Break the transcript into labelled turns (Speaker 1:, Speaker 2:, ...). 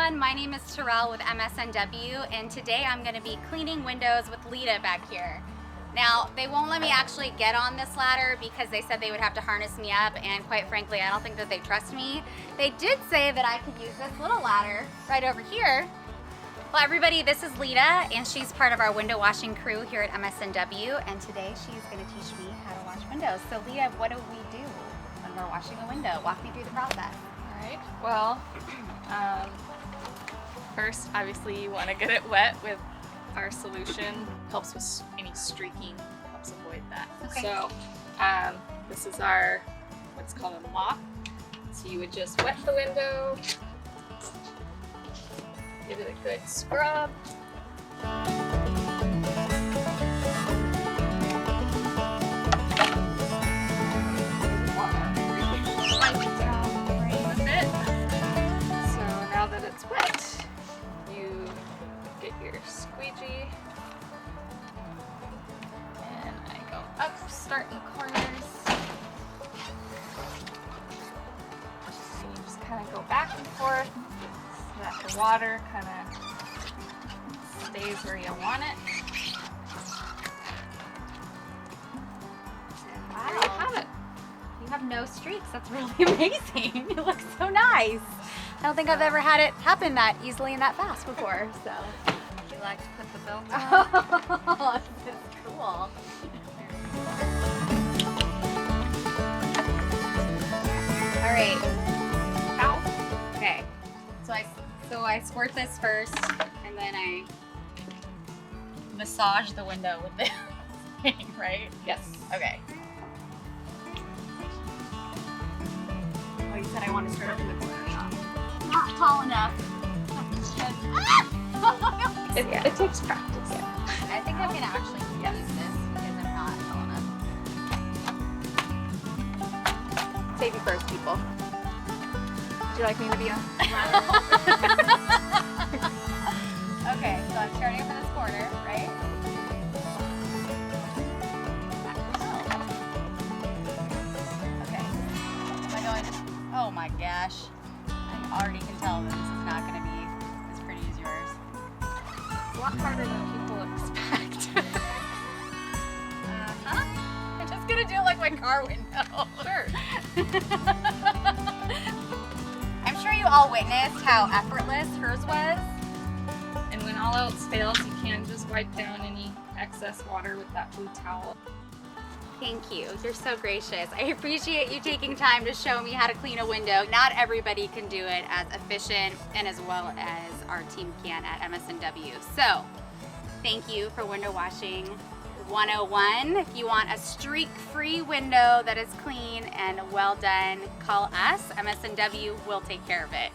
Speaker 1: everyone, my name is Terell with MSNW, and today I'm going to be cleaning windows with Lita back here. Now, they won't let me actually get on this ladder because they said they would have to harness me up, and quite frankly, I don't think that they trust me. They did say that I could use this little ladder right over here. Well, everybody, this is Lita, and she's part of our window washing crew here at MSNW, and today she's going to teach me how to wash windows. So Lita, what do we do when we're washing a window? Walk me through the process.
Speaker 2: All right, well, first, obviously, you want to get it wet with our solution. Helps with any streaking, helps avoid that.
Speaker 1: Okay.
Speaker 2: So, this is our, what's called a mop. So you would just wet the window, give it a good scrub. That it's wet, you get your squeegee, and I go up, start in corners, and you just kind of go back and forth so that the water kind of stays where you want it. And there you have it.
Speaker 1: You have no streaks. That's really amazing. It looks so nice. I don't think I've ever had it happen that easily and that fast before. So,
Speaker 2: Would you like to put the belt on?
Speaker 1: oh, this is cool. All right.
Speaker 2: Ow.
Speaker 1: Okay. So I squirt this first, and then I massage the window with this thing, right?
Speaker 2: Yes.
Speaker 1: Okay. Oh, you said I want to start up in the corner. Not tall enough.
Speaker 2: It takes practice.
Speaker 1: I think I'm gonna actually use this because I'm not tall enough. Safety first, people.
Speaker 2: Would you like me to be on?
Speaker 1: Okay, so I'm starting up in this corner, right? Okay. Am I going? Oh my gosh. I already can tell that this is not going to be as pretty as yours.
Speaker 2: It's a lot harder than people expect.
Speaker 1: I'm just going to do it like my car window.
Speaker 2: Sure.
Speaker 1: I'm sure you all witnessed how effortless hers was.
Speaker 2: And when all else fails, you can just wipe down any excess water with that blue towel.
Speaker 1: Thank you. You're so gracious. I appreciate you taking time to show me how to clean a window. Not everybody can do it as efficient and as well as our team can at MSNW. So, thank you for Window Washing 101. If you want a streak-free window that is clean and well done, call us. MSNW will take care of it.